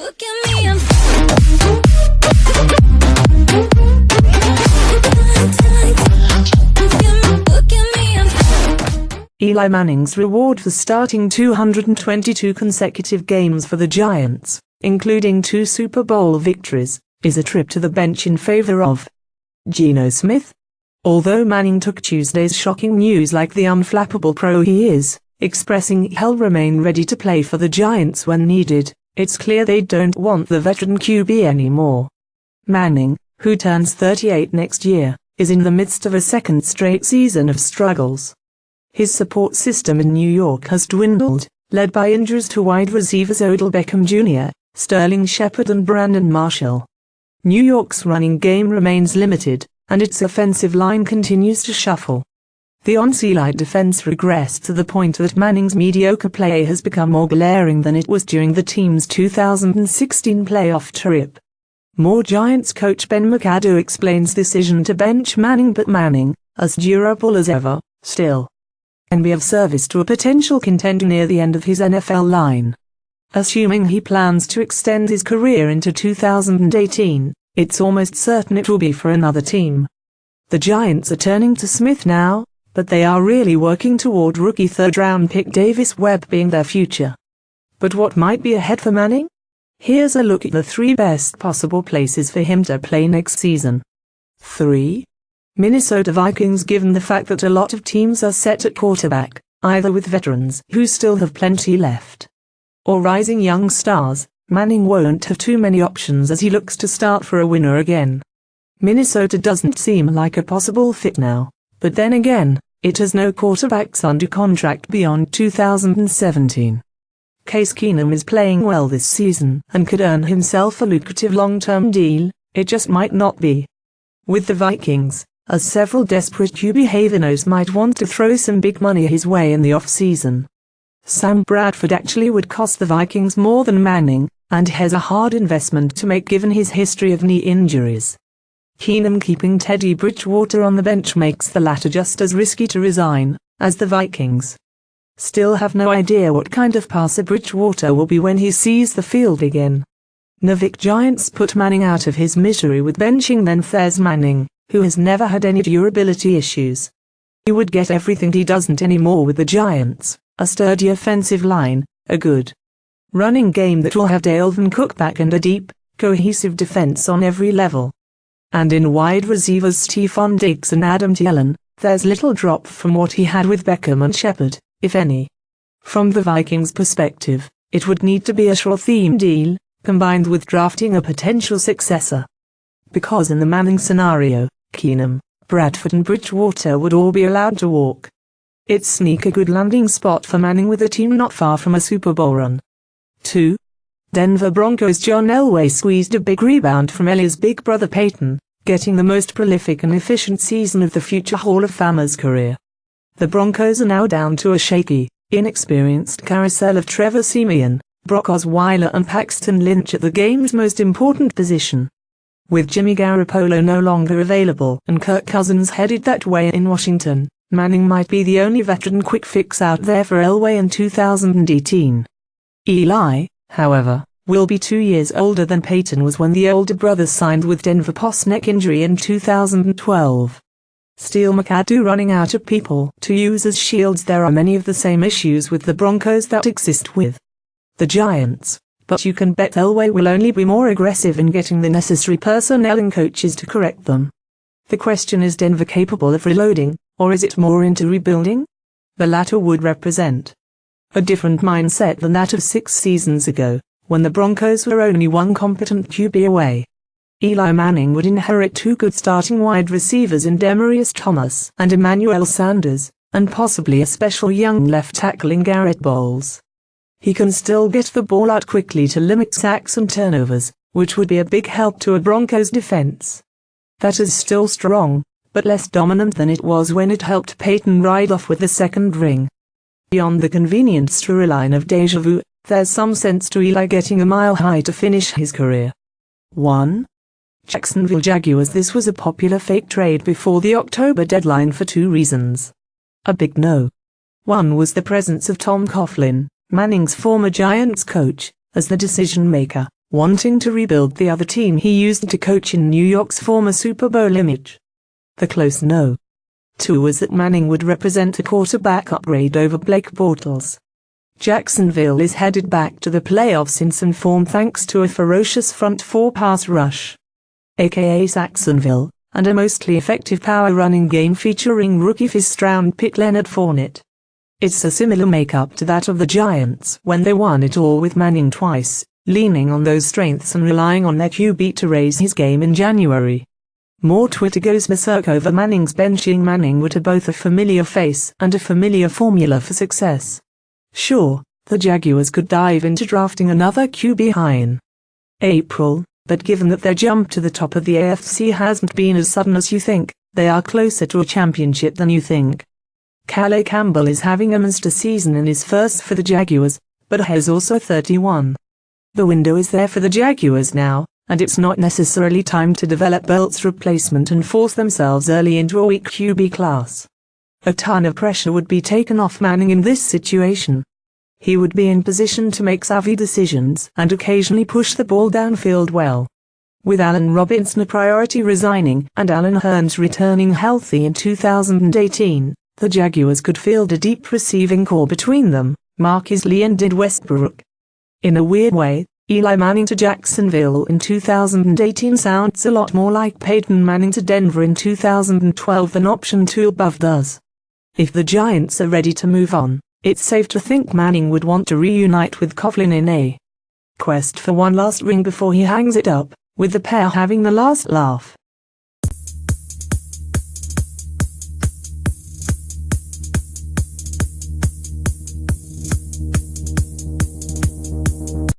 Look at me, I'm Eli Manning's reward for starting 222 consecutive games for the Giants, including 2 Super Bowl victories, is a trip to the bench in favor of Geno Smith. Although Manning took Tuesday's shocking news like the unflappable pro he is, expressing he'll remain ready to play for the Giants when needed, it's clear they don't want the veteran QB anymore. Manning, who turns 38 next year, is in the midst of a second straight season of struggles. His support system in New York has dwindled, led by injuries to wide receivers Odell Beckham Jr., Sterling Shepard and Brandon Marshall. New York's running game remains limited, and its offensive line continues to shuffle. The on-Eli defense regressed to the point that Manning's mediocre play has become more glaring than it was during the team's 2016 playoff trip. More Giants coach Ben McAdoo explains decision to bench Manning, but Manning, as durable as ever, still can be of service to a potential contender near the end of his NFL line. Assuming he plans to extend his career into 2018, it's almost certain it will be for another team. The Giants are turning to Smith now, but they are really working toward rookie third-round pick Davis Webb being their future. But what might be ahead for Manning? Here's a look at the 3 best possible places for him to play next season. 3. Minnesota Vikings. Given the fact that a lot of teams are set at quarterback, either with veterans who still have plenty left, or rising young stars, Manning won't have too many options as he looks to start for a winner again. Minnesota doesn't seem like a possible fit now, but then again, it has no quarterbacks under contract beyond 2017. Case Keenum is playing well this season and could earn himself a lucrative long-term deal, it just might not be with the Vikings, as several desperate QB havenos might want to throw some big money his way in the off-season. Sam Bradford actually would cost the Vikings more than Manning, and has a hard investment to make given his history of knee injuries. Keenum keeping Teddy Bridgewater on the bench makes the latter just as risky to resign, as the Vikings still have no idea what kind of passer Bridgewater will be when he sees the field again. Novick Giants put Manning out of his misery with benching then there's Manning, who has never had any durability issues. He would get everything he doesn't anymore with the Giants, a sturdy offensive line, a good running game that will have Dalvin Cook back and a deep, cohesive defense on every level. And in wide receivers Stephon Diggs and Adam Thielen, there's little drop from what he had with Beckham and Shepard, if any. From the Vikings' perspective, it would need to be a sure-theme deal, combined with drafting a potential successor. Because in the Manning scenario, Keenum, Bradford and Bridgewater would all be allowed to walk. It's sneak a good landing spot for Manning with a team not far from a Super Bowl run. 2. Denver Broncos. John Elway squeezed a big rebound from Eli's big brother Peyton, getting the most prolific and efficient season of the future Hall of Famer's career. The Broncos are now down to a shaky, inexperienced carousel of Trevor Siemian, Brock Osweiler and Paxton Lynch at the game's most important position. With Jimmy Garoppolo no longer available and Kirk Cousins headed that way in Washington, Manning might be the only veteran quick fix out there for Elway in 2018. Eli, however, will be 2 years older than Peyton was when the older brother signed with Denver post-neck injury in 2012. Still McAdoo running out of people to use as shields. There are many of the same issues with the Broncos that exist with the Giants, but you can bet Elway will only be more aggressive in getting the necessary personnel and coaches to correct them. The question is Denver capable of reloading, or is it more into rebuilding? The latter would represent a different mindset than that of 6 seasons ago, when the Broncos were only one competent QB away. Eli Manning would inherit 2 good starting wide receivers in Demaryius Thomas and Emmanuel Sanders, and possibly a special young left tackle in Garrett Bowles. He can still get the ball out quickly to limit sacks and turnovers, which would be a big help to a Broncos defense that is still strong, but less dominant than it was when it helped Peyton ride off with the second ring. Beyond the convenient storyline of deja vu, there's some sense to Eli getting a mile high to finish his career. 1. Jacksonville Jaguars. This was a popular fake trade before the October deadline for 2 reasons. A big no. One was the presence of Tom Coughlin, Manning's former Giants coach, as the decision maker, wanting to rebuild the other team he used to coach in New York's former Super Bowl image. The close no. 2 was that Manning would represent a quarterback upgrade over Blake Bortles. Jacksonville is headed back to the playoffs in some form thanks to a ferocious front 4 pass rush, aka Saxonville, and a mostly effective power running game featuring rookie first-round pick Leonard Fournette. It's a similar makeup to that of the Giants when they won it all with Manning twice, leaning on those strengths and relying on their QB to raise his game in January. More Twitter goes berserk over Manning's benching Manning would have both a familiar face and a familiar formula for success. Sure, the Jaguars could dive into drafting another QB high in April, but given that their jump to the top of the AFC hasn't been as sudden as you think, they are closer to a championship than you think. Calais Campbell is having a monster season in his first for the Jaguars, but has also 31. The window is there for the Jaguars now, and it's not necessarily time to develop Belt's replacement and force themselves early into a weak QB class. A ton of pressure would be taken off Manning in this situation. He would be in position to make savvy decisions and occasionally push the ball downfield well. With Allen Robinson a priority resigning and Allen Hurns returning healthy in 2018, the Jaguars could field a deep receiving core between them, Marquise Lee and Did Westbrook. In a weird way, Eli Manning to Jacksonville in 2018 sounds a lot more like Peyton Manning to Denver in 2012 than option 2 above does. If the Giants are ready to move on, it's safe to think Manning would want to reunite with Coughlin in a quest for one last ring before he hangs it up, with the pair having the last laugh.